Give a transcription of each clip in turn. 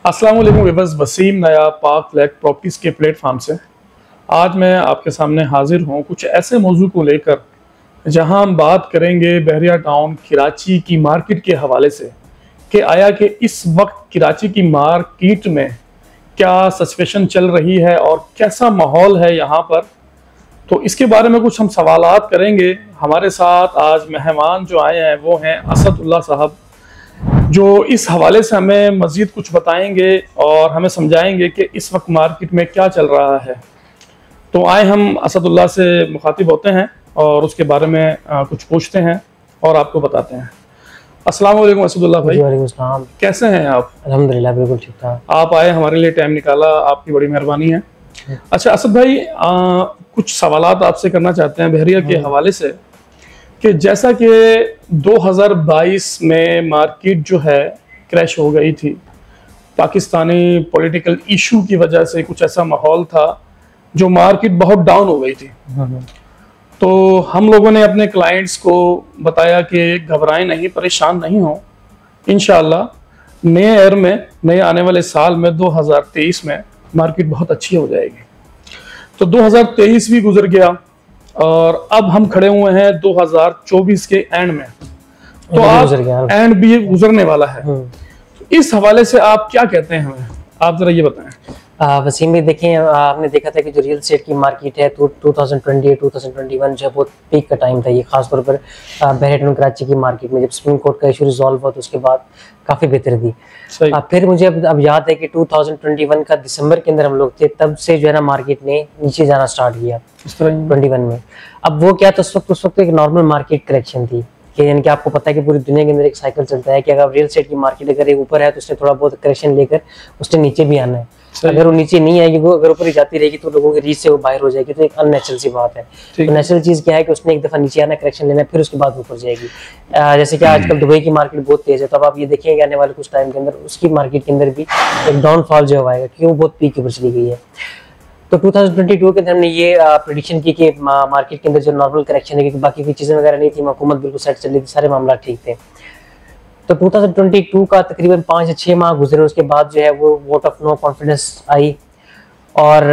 अस्सलाम वालेकुम विवर्स, वसीम नया पाक फ्लैग प्रॉपर्टीज़ के प्लेटफार्म से आज मैं आपके सामने हाजिर हूँ कुछ ऐसे मौजू को लेकर जहाँ हम बात करेंगे बहरिया टाउन कराची की मार्केट के हवाले से कि आया कि इस वक्त कराची की मार्केट में क्या सिचुएशन चल रही है और कैसा माहौल है यहाँ पर। तो इसके बारे में कुछ हम सवालात करेंगे। हमारे साथ आज मेहमान जो आए हैं वो हैं असदुल्ला साहब, जो इस हवाले से हमें मज़ीद कुछ बताएंगे और हमें समझाएंगे कि इस वक्त मार्केट में क्या चल रहा है। तो आए हम असदुल्ला से मुखातिब होते हैं और उसके बारे में कुछ पूछते हैं और आपको बताते हैं। अस्सलाम वालेकुम असदुल्ला भाई। वालेकुम अस्सलाम। कैसे हैं आप? अल्हम्दुलिल्लाह बिल्कुल ठीक ठाक। आप आए, हमारे लिए टाइम निकाला, आपकी बड़ी मेहरबानी है। अच्छा असद भाई, कुछ सवालात आपसे करना चाहते हैं बहरिया के हवाले से कि जैसा कि 2022 में मार्केट जो है क्रैश हो गई थी, पाकिस्तानी पॉलिटिकल इशू की वजह से कुछ ऐसा माहौल था जो मार्केट बहुत डाउन हो गई थी। तो हम लोगों ने अपने क्लाइंट्स को बताया कि घबराएं नहीं, परेशान नहीं हो, इंशाल्लाह नए ईयर में, नए आने वाले साल में 2023 में मार्केट बहुत अच्छी हो जाएगी। तो 2023 भी गुजर गया और अब हम खड़े हुए हैं 2024 के एंड में, तो आप एंड भी गुजरने वाला है। तो इस हवाले से आप क्या कहते हैं हमें, आप जरा ये बताएं। वसीम भी देखें, आपने देखा था कि जो रियल एस्टेट की मार्केट है तो 2020-2021 जो है बहुत पीक का टाइम था ये, खासतौर पर बहरिया टाउन कराची की मार्केट में। जब सुप्रीम कोर्ट का इशू रिजॉल्व हुआ तो उसके बाद काफ़ी बेहतर थी। फिर मुझे अब याद है कि 2021 का दिसंबर के अंदर हम लोग थे, तब से जो है ना मार्केट ने नीचे जाना स्टार्ट किया 21 में। अब वो क्या था, उस वक्त एक नॉर्मल मार्केट करेक्शन थी कि यानी कि आपको पता है कि पूरी दुनिया के अंदर एक साइकिल चलता है कि अगर रियल एस्टेट की मार्केट अगर एक ऊपर है तो उसने थोड़ा बहुत करेक्शन लेकर उसने नीचे भी आना है। अगर वो नीचे नहीं आएगी, वो अगर ऊपर ही जाती रहेगी तो लोगों के रीच से वो बाहर हो जाएगी, तो एक अननेचुरल सी बात है। तो नेचुरल चीज क्या है कि उसने एक दफा नीचे आना, करेक्शन लेना, फिर उसके बाद ऊपर जाएगी। जैसे कि आजकल दुबई की मार्केट बहुत तेज है, तो अब आप ये देखेंगे आने वाले कुछ टाइम के अंदर उसकी मार्केट के अंदर भी एक डाउनफॉल जो आएगा क्योंकि वो बहुत पीक के ऊपर चली गई है। तो 2022 के अंदर हमने ये प्रेडिक्शन की कि मार्केट के अंदर जो नॉर्मल करेक्शन है, क्योंकि बाकी की चीजें वगैरह नहीं थी, हुकूमत बिल्कुल सेट चल रही थी, सारे मामला ठीक थे। तो 2022 का तकरीबन 5 से 6 माह गुजरे, उसके बाद जो है वो वोट ऑफ नो कॉन्फिडेंस आई और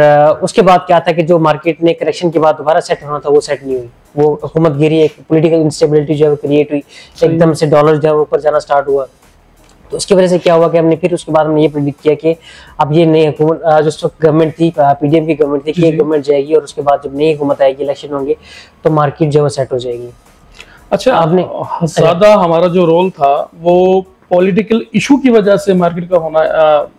उसके बाद क्या था कि जो मार्केट ने करेक्शन के बाद दोबारा सेट होना था वो सेट नहीं हुई, वो हुकूमत गिरी, एक पॉलिटिकल इंस्टेबिलिटी जो है क्रिएट हुई, एकदम से डॉलर जो है ऊपर जाना स्टार्ट हुआ। तो उसकी वजह से क्या हुआ कि हमने फिर उसके बाद हमने ये प्रेडिक्ट किया कि अब ये नई हुकूमत जो गवर्नमेंट थी, पीडीएम की गवर्नमेंट थी, कि ये गवर्नमेंट जाएगी और उसके बाद जब नई हुकूमत आएगी, इलेक्शन होंगे, तो मार्केट जो है सेट हो जाएगी। अच्छा, आपने ज्यादा हमारा जो रोल था वो पॉलिटिकल इशू की वजह से मार्केट का होना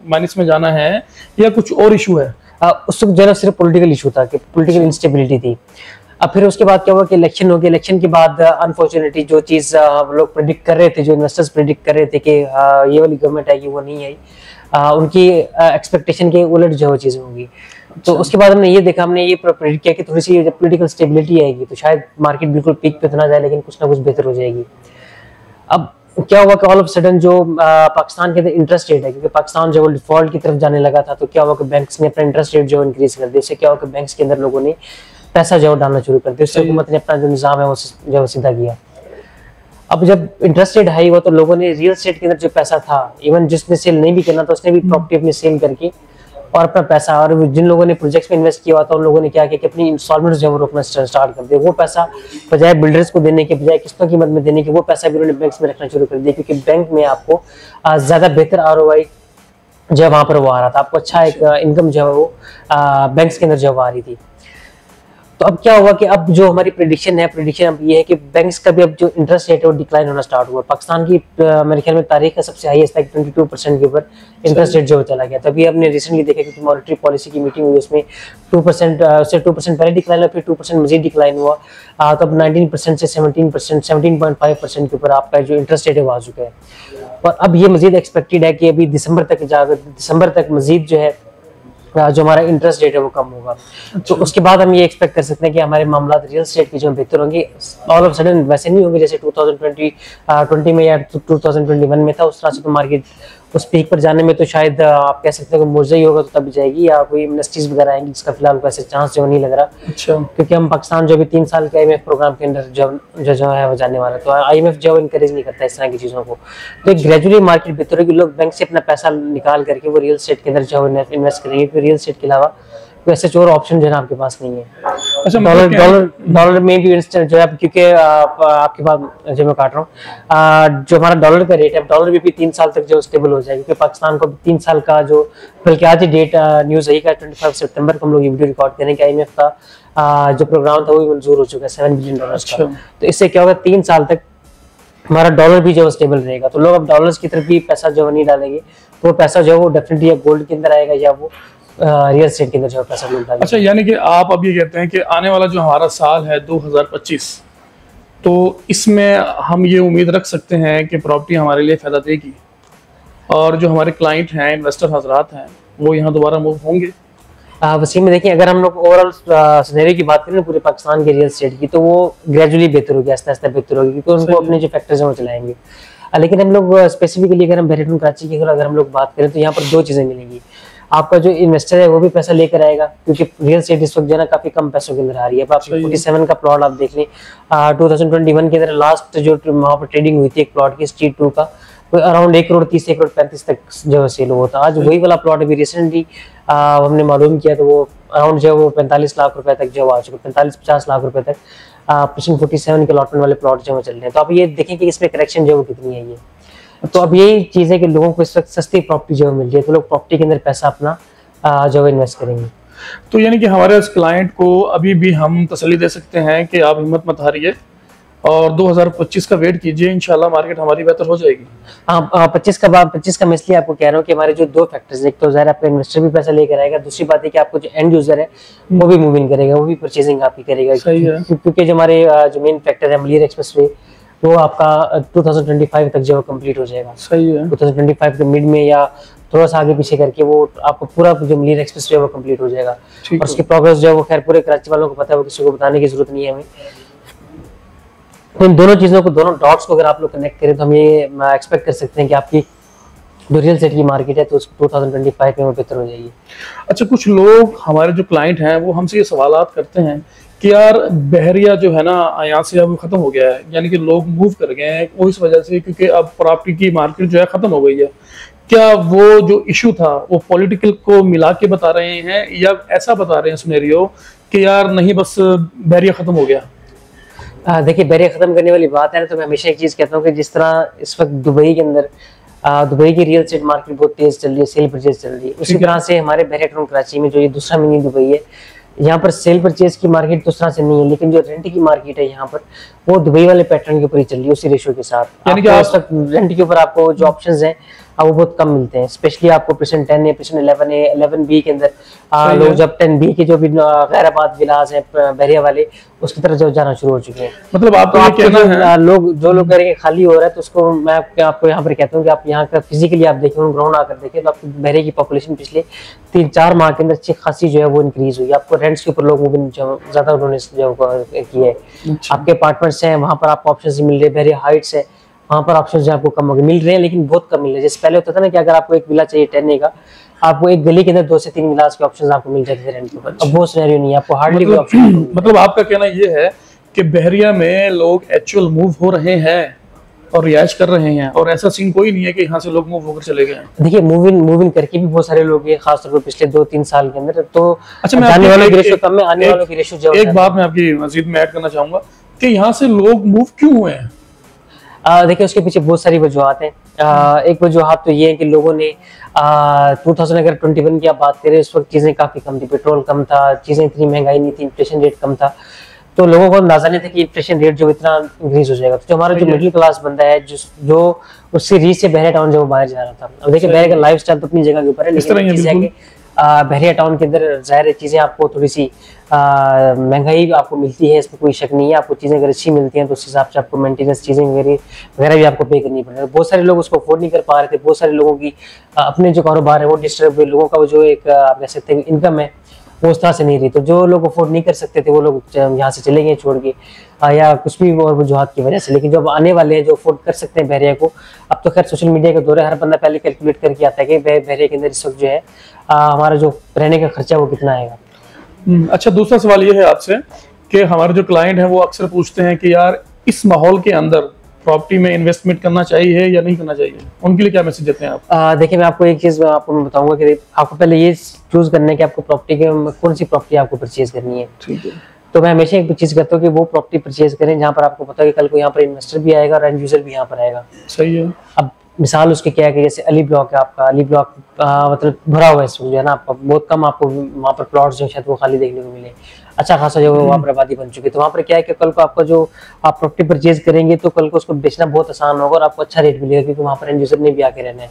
माइनस में जाना है या कुछ और इशू है? उस वक्त जो है सिर्फ पॉलिटिकल इशू था कि पॉलिटिकल इंस्टेबिलिटी थी। अब फिर उसके बाद क्या हुआ कि इलेक्शन हो गया। इलेक्शन के बाद अनफॉर्चुनेटली जो चीज़ हम लोग प्रेडिक्ट कर रहे थे, जो इन्वेस्टर्स प्रेडिक्ट कर रहे थे कि ये वाली गवर्नमेंट आएगी, वो नहीं आई। उनकी एक्सपेक्टेशन के उलट जो चीज़ें होंगी। तो उसके बाद हमने ये देखा, हमने ये प्रेडिक्ट किया कि थोड़ी सी जब पॉलिटिकल स्टेबिलिटी आएगी तो शायद मार्केट बिल्कुल पीक पे तो ना जाए, लेकिन कुछ ना कुछ बेहतर हो जाएगी। अब क्या हुआ कि ऑल ऑफ सडन जो पाकिस्तान के अंदर इंटरेस्ट रेट है, क्योंकि पाकिस्तान जो डिफॉल्ट की तरफ जाने लगा था, तो क्या हुआ कि बैंक्स ने अपना इंटरेस्ट रेट जो इंक्रीज कर दिया। उससे क्या हुआ कि बैंक्स के अंदर लोगों ने पैसा जो डालना शुरू कर दिया, उससे हुकूमत ने अपना जो निज़ाम है वो जो सीधा किया। अब जब इंटरेस्ट रेट हाई हुआ तो लोगों ने रियल एस्टेट के अंदर जो पैसा था, इवन जिसने सेल नहीं भी करना था उसने भी प्रॉपर्टी अपनी सेल करके और अपना पैसा, और जिन लोगों ने प्रोजेक्ट्स में इन्वेस्ट किया हुआ था उन लोगों ने क्या किया कि अपनी इंस्टॉलमेंट्स जो है वो रोकना स्टार्ट कर दिया। वो पैसा बजाय बिल्डर्स को देने के, बजाय किस्तों की मद में देने के, वो पैसा भी उन्होंने बैंक्स में रखना शुरू कर दिया, क्योंकि बैंक में आपको ज़्यादा बेहतर ROI जो है वहाँ पर वो आ रहा था, आपको अच्छा एक इनकम जो है वो बैंक्स के अंदर जो आ रही थी। तो अब क्या हुआ कि अब जो हमारी प्रेडिक्शन अब ये है कि बैंक्स का भी अब जो इंटरेस्ट रेट है वो डिक्लाइन होना स्टार्ट हुआ। पाकिस्तान की मेरे ख्याल में तारीख का सबसे हाईएस्ट था 22% के ऊपर इंटरेस्ट रेट जो चला गया। तभी हमने रिसेंटली देखा कि मॉनेटरी पॉलिसी की मीटिंग हुई, उसमें 2% से 2% पहले डिक्लाइन हुआ, फिर 2% मजीद डिक्लाइन हुआ। तो अब 19% से 17.5% के ऊपर आपका जो इंटरेस्ट रेट है वो आ चुका है। और अब ये मजीद एक्सपेक्टेड है कि अभी दिसंबर तक मजीद जो है जो हमारा इंटरेस्ट रेट है वो कम होगा। तो उसके बाद हम ये एक्सपेक्ट कर सकते हैं कि हमारे मामला रियल एस्टेट के जो बेहतर होंगे। ऑल ऑफ सडन वैसे नहीं होंगे जैसे 2020 में या 2021 में था, उस तरह से तो मार्केट उस पीक पर जाने में तो शायद आप कह सकते हैं कि मुआवजा ही होगा तो तभी जाएगी, या कोई मिनिस्ट्रीज वगैरह आएंगी, जिसका फिलहाल कोई ऐसे चांस जो नहीं लग रहा। अच्छा। क्योंकि हम पाकिस्तान जो भी 3 साल के IMF प्रोग्राम के अंदर जो है वो जाने वाला, तो IMF जो इनकरेज नहीं करता इस तरह की चीज़ों को। तो एक ग्रेजुअली मार्केट बेहतर होगी, लोग बैंक से अपना पैसा निकाल करके वो रियल एस्टेट के अंदर जो इन्वेस्ट करेंगे, क्योंकि रियल एस्टेट के अलावा कोई ऐसे और ऑप्शन जो है आपके पास नहीं है। अच्छा, डॉलर में भी इंस्टेंट जो है, क्योंकि आपके पास जो मैं काट रहा हूँ, जो हमारा डॉलर का रेट है, डॉलर भी 3 साल तक जो स्टेबल हो जाएगा, क्योंकि पाकिस्तान को 3 साल का जो, बल्कि आज ही डेट न्यूज़ आई का 25 सितंबर को हम लोग ये वीडियो रिकॉर्ड करें कि IMF का जो प्रोग्राम था वो भी मंजूर हो चुका है $7 बिलियन का। तो इससे क्या होगा, 3 साल तक हमारा डॉलर भी जो स्टेबल रहेगा। तो लोग अब डॉलर्स की तरफ भी पैसा जो नहीं डालेंगे, तो वो पैसा जो है वो डेफिनेटली या गोल्ड के अंदर आएगा या वो रियल एस्टेट के अंदर जो पैसा मिलता है। अच्छा, यानी कि आप अब ये कहते हैं कि आने वाला जो हमारा साल है 2025, तो इसमें हम ये उम्मीद रख सकते हैं कि प्रॉपर्टी हमारे लिए फ़ायदा देगी और जो हमारे क्लाइंट हैं, इन्वेस्टर हजरात हैं, वो यहाँ दोबारा मूव होंगे। वसीम में देखिए, अगर हम लोग ओवरऑल सिनेरियो की बात करें पूरे पाकिस्तान के रियल एस्टेट की, तो वो ग्रेजुअली बेहतर होगी, आस्ते आस्ते बेहतर होगी, क्योंकि उनको अपने जो फैक्टर्स हैं वो चलाएंगे। लेकिन हम लोग स्पेसिफिकली अगर हम बहरेटून कराची की अगर हम लोग बात करें, तो यहाँ पर 2 चीज़ें मिलेंगी। आपका जो इन्वेस्टर है वो भी पैसा लेकर आएगा, क्योंकि रियल एस्टेट इस वक्त जो है ना काफी कम पैसों के अंदर आ रही है। अब आप 47 का प्लॉट आप देख लें, 2021 के अंदर लास्ट जो वहाँ पर ट्रेडिंग हुई थी एक प्लॉट की स्ट्रीट 2 का, अराउंड 1 करोड़ 30, 1 करोड़ 35 तक जो सेल हुआ था। आज वही वाला प्लॉट अभी रिसेंटली हमने मालूम किया, तो वो अराउंड जो वो 45 लाख रुपए तक जो आ चुका, 45-50 लाख रुपए तक प्रीसिंग 47 के अलॉटमेंट वाले प्लॉट जो चल रहे हैं। तो आप ये देखें कि इसमें करेक्शन जो वो कितनी है ये। तो अब यही चीज़ है कि लोगों को इस वक्त सस्ती प्रॉपर्टी जो मिल रही है, तो लोग प्रॉपर्टी के अंदर पैसा अपना जो इन्वेस्ट करेंगे। तो यानी कि हमारे इस क्लाइंट को अभी भी हम तसल्ली दे सकते हैं कि आप हिम्मत मत हारिए और 2025 का वेट कीजिए, इंशाल्लाह मार्केट हमारी बेहतर हो जाएगी। 25 का मैं इसलिए आपको कह रहा हूँ कि हमारे जो 2 फैक्टर्स, एक तो ज़ाहिर आपका इन्वेस्टर भी पैसा लेकर आएगा, दूसरी बात है कि आपको जो एंड यूजर है वो भी मूव इन करेगा, वो भी परचेजिंग आपकी करेगा। सही है। क्योंकि जो हमारे जो मेन फैक्टर है मलिर एक्सप्रेसवे, वो आपका 2025 तक जो कंप्लीट हो जाएगा। सही है। 2025 के मिड में या थोड़ा सा आगे पीछे करके वो आपको पूरा जो मलिर एक्सप्रेसवे वो कंप्लीट हो जाएगा। और उसकी प्रोग्रेस जो है वो खैर पूरे कराची वालों को पता है, वो किसी को बताने की जरूरत नहीं है हमें। तो इन दोनों चीज़ों को, दोनों डॉट्स को अगर आप लोग कनेक्ट करें, तो हम ये एक्सपेक्ट कर सकते हैं कि आपकी जो रियल एस्टेट की मार्केट है तो 2025 में वो बेहतर हो जाएगी। अच्छा, कुछ लोग हमारे जो क्लाइंट हैं वो हमसे ये सवालात करते हैं कि यार बहरिया जो है ना यहाँ से अब खत्म हो गया है, यानी कि लोग मूव कर गए हैं वो इस वजह से, क्योंकि अब प्रॉपर्टी की मार्केट जो है खत्म हो गई है। क्या वो जो इशू था वो पॉलिटिकल को मिला के बता रहे हैं या ऐसा बता रहे हैं सिनेरियो कि यार नहीं बस बहरिया खत्म हो गया? देखिए, बहरिया खत्म करने वाली बात है ना, तो मैं हमेशा एक चीज़ कहता हूँ कि जिस तरह इस वक्त दुबई के अंदर दुबई की रियल एस्टेट मार्केट बहुत तेज चल रही है, सेल परचेज चल रही है, उसी तरह से हमारे बहरेटून कराची में जो ये दूसरा मिनी दुबई है, यहाँ पर सेल परचेज की मार्केट दूसरा से नहीं है, लेकिन जो रेंट की मार्केट है यहाँ पर वो दुबई वाले पैटर्न के ऊपर ही चल रही है, उसी रेशियो के साथ। यानी कि रेंट के ऊपर आपको जो ऑप्शंस हैं वो बहुत कम मिलते हैं, स्पेशली आपको परसेंट 10 है, परसेंट 11 है, 11B के अंदर लोग जब 10B के जो भी गैराबाद विलास हैं बहरिया वाले, उसकी तरफ जो जाना शुरू हो चुके हैं। मतलब आप तो कहना है लोग जो लोग करेंगे खाली हो रहा है, तो उसको मैं आपको यहाँ पर कहता हूँ कि आप यहाँ का फिजिकली आप देखें, ग्राउंड आकर देखें, तो आपकी बहरे की पॉपुलेशन पिछले 3-4 माह के अंदर अच्छी खासी जो है वो इंक्रीज हुई। आपको रेंट्स के ऊपर लोग मूविंग ज्यादा उन्होंने जो किया है। आपके अपार्टमेंट्स हैं वहाँ पर आपको ऑप्शन मिल रहे हैं, बहरिया हाइट्स है वहाँ पर ऑप्शन जो आपको कम मिल रहे हैं, लेकिन बहुत कम मिल रहे हैं। जैसे पहले होता था ना कि अगर आपको एक विला चाहिए 10 का, आपको एक गली के अंदर 2 से 3 विलास के ऑप्शंस आपको मिल जाते थे रेंट के ऊपर। अब वो सिनेरियो नहीं है, आपको हार्डली कोई ऑप्शन। मतलब आपका कहना ये है कि बहरिया में लोग एक्चुअल मूव हो रहे हैं और रिहाइश कर रहे हैं, और ऐसा सीन कोई नहीं है कि यहाँ से लोग मूव होकर चले गए? देखिए, मूव इन करके भी बहुत सारे लोग हैं, खासतौर पर पिछले 2-3 साल के अंदर। तो अच्छा, मैं आने वालों की रेशियो कम है, आने वालों की रेशियो जो एक बात मैं आपकी मजीद में ऐड करना चाहूंगा कि यहाँ से लोग मूव क्यों हुए हैं? देखिए, उसके पीछे बहुत सारी वजूहत हैं। एक वजूहत तो ये है कि लोगों ने 2021 की आप बात करें, उस वक्त चीज़ें काफ़ी कम थी, पेट्रोल कम था, चीज़ें इतनी महंगाई नहीं थी, इन्फ्लेशन रेट कम था, तो लोगों को अंदाजा नहीं था कि इन्फ्लेशन रेट जो इतना इंक्रीज हो जाएगा। तो जो हमारा जो मिडिल क्लास बंदा है जो उससे रीच से बहरिया टाउन जो बाहर जा रहा था। अब देखिए, बहरिया का लाइफ स्टाइल तो अपनी जगह के ऊपर है, लेकिन चीज़ है कि बहरिया टाउन के अंदर ज़ाहिर चीज़ें आपको थोड़ी सी महंगाई आपको मिलती है, इसमें कोई शक नहीं है। आपको चीज़ें अगर अच्छी मिलती हैं तो उस हिसाब से आपको मेंटेनेंस चीज़ें वगैरह भी आपको पे करनी पड़ेगी। बहुत सारे लोग उसको अफोर्ड नहीं कर पा रहे थे, बहुत सारे लोगों की अपने जो कारोबार है वो डिस्टर्ब हुए, लोगों का वो जो एक आप कह सकते हैं इनकम है वो उस तरह से नहीं रही। तो जो लोग अफोर्ड नहीं कर सकते थे वो लोग यहाँ से चले गए छोड़ के, या कुछ भी और वजूहत की वजह से। लेकिन जो अब आने वाले हैं जो अफोर्ड कर सकते हैं बहरिया को, अब तो खैर सोशल मीडिया का दौर है, हर बंदा पहले कैलकुलेट करके आता है कि बहरिया के अंदर इस वक्त जो है हमारा जो रहने का खर्चा वो कितना आएगा। अच्छा, दूसरा सवाल ये है आपसे कि हमारे जो क्लाइंट हैं वो अक्सर पूछते हैं कि यार इस माहौल के अंदर प्रॉपर्टी में इन्वेस्टमेंट करना चाहिए या नहीं करना चाहिए, उनके लिए क्या मैसेज देते हैं आप? देखिए, मैं आपको एक चीज आपको बताऊंगा कि आपको पहले ये चूज करना है कि आपको प्रॉपर्टी के कौन सी प्रॉपर्टी आपको परचेज करनी है। ठीक है। तो मैं हमेशा एक चीज करता हूँ कि वो प्रॉपर्टी परचेज करें जहाँ पर आपको पता है कि कल को यहाँ पर इन्वेस्टर भी आएगा और एंड यूजर भी यहाँ पर आएगा। सही है। अब मिसाल उसके क्या है कि जैसे अली ब्लॉक है आपका, अली ब्लॉक मतलब भरा हुआ है इस वक्त जो है ना, आपका बहुत कम आपको वहाँ पर प्लॉट्स जो शायद वो खाली देखने को मिले, अच्छा खासा जो वहाँ पर आबादी बन चुकी है। तो वहाँ पर क्या है कि कल को आपका जो आप प्रॉपर्टी परचेज करेंगे तो कल को उसको बेचना बहुत आसान होगा और आपको अच्छा रेट मिलेगा, क्योंकि वहाँ पर एंड यूजर ने भी आके रहना है।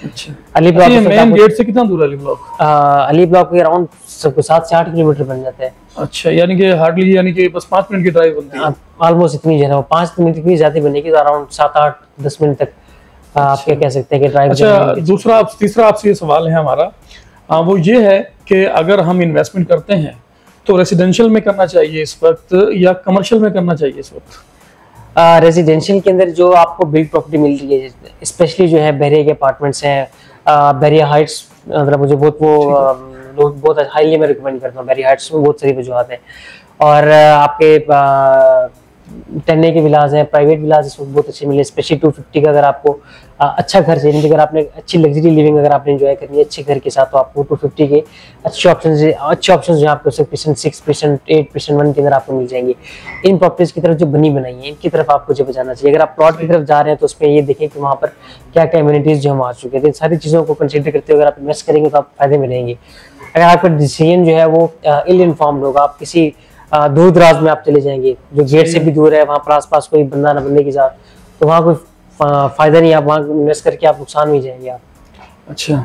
अच्छा, अली ब्लॉक मेन गेट से कितना दूर है अली ब्लॉक? अली ब्लॉक के अराउंड 7 से 8 किलोमीटर बन जाता है। अच्छा, यानी कि हार्डली, यानी कि बस 5 मिनट की ड्राइव बनती है। ऑलमोस्ट इतनी जो है वो 5 मिनट की ज्यादा बनेगी, तो अराउंड 7-8-10 मिनट तक आप क्या कह सकते हैं कि ड्राइव। अच्छा, तीसरा आपसे ये सवाल है हमारा, वो ये है कि अगर हम इन्वेस्टमेंट करते हैं तो रेसिडेंशियल में करना चाहिए इस वक्त या कमर्शियल में करना चाहिए इस वक्त? रेजिडेंशियल के अंदर जो आपको बिग प्रॉपर्टी मिल रही है, स्पेशली जो है बहरिया के अपार्टमेंट्स हैं, बहरिया हाइट्स, मतलब मुझे बहुत वो लोग बहुत हाईली मैं रिकमेंड करता हूँ। बहरिया हाइट्स में बहुत सारी वजूहत हैं, और आपके 10A के विलाज हैं, प्राइवेट विलाज इसमें बहुत अच्छे मिले, स्पेशली 250 का अगर आपको अच्छा घर चाहिए, अगर आपने अच्छी लग्जरी लिविंग अगर आपने एंजॉय करनी है अच्छे घर के साथ, तो आपको 250 के अच्छे ऑप्शन जो आपको 6%, 8%, 1 के अंदर आपको मिल जाएंगे। इन प्रॉपर्टीज की तरफ जो बनी बनाई है इनकी तरफ आपको जो बचाना चाहिए। अगर आप प्लॉट की तरफ जा रहे हैं तो उसमें ये देखें कि वहाँ पर क्या क्या एमिनिटीज जो हम आ चुके हैं, इन सारी चीज़ों को कंसिडर करते हुए अगर आप इन्वेस्ट करेंगे तो आप फायदे में रहेंगे। अगर आपका डिसीजन जो है वो इल इन्फॉर्म्ड होगा, आप किसी दूर दराज में आप चले जाएंगे जो गेट से भी दूर है, वहाँ पर आसपास कोई बंदा ना बंदे के साथ, तो वहाँ कोई फायदा नहीं, आप वहाँ इन्वेस्ट करके आप नुकसान में जाएंगे आप। अच्छा,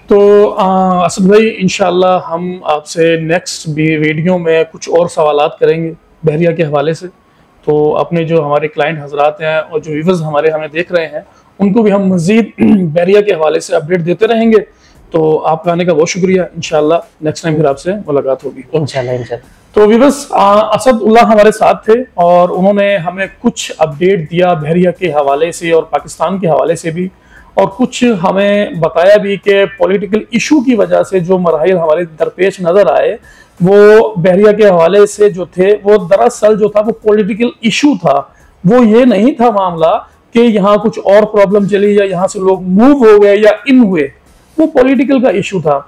तो असद भाई इंशाल्लाह हम आपसे नेक्स्ट वीडियो में कुछ और सवालात करेंगे बहरिया के हवाले से। तो अपने जो हमारे क्लाइंट हजरात हैं और जो व्यूअर्स हमारे हमें देख रहे हैं उनको भी हम मजीद बहरिया के हवाले से अपडेट देते रहेंगे। तो आपका आने का बहुत शुक्रिया। इंशाल्लाह नेक्स्ट टाइम फिर आपसे मुलाकात होगी इंशाल्लाह। तो व्यूअर्स, असदुल्लाह हमारे साथ थे और उन्होंने हमें कुछ अपडेट दिया बहरिया के हवाले से और पाकिस्तान के हवाले से भी, और कुछ हमें बताया भी कि पॉलिटिकल इशू की वजह से जो मराहिल हमारे दरपेश नजर आए वो बहरिया के हवाले से जो थे वो दरअसल जो था वो पॉलिटिकल इशू था। वो ये नहीं था मामला कि यहाँ कुछ और प्रॉब्लम चली या यहाँ से लोग मूव हो गए या इन हुए, वो पॉलिटिकल का इशू था।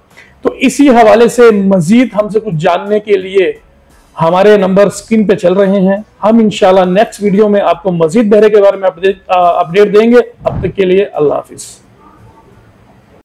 तो इसी हवाले से मजीद हमसे कुछ जानने के लिए हमारे नंबर स्क्रीन पे चल रहे हैं। हम इंशाल्लाह नेक्स्ट वीडियो में आपको मजीद बहरे के बारे में अपडेट देंगे। अब तक के लिए अल्लाह हाफिज।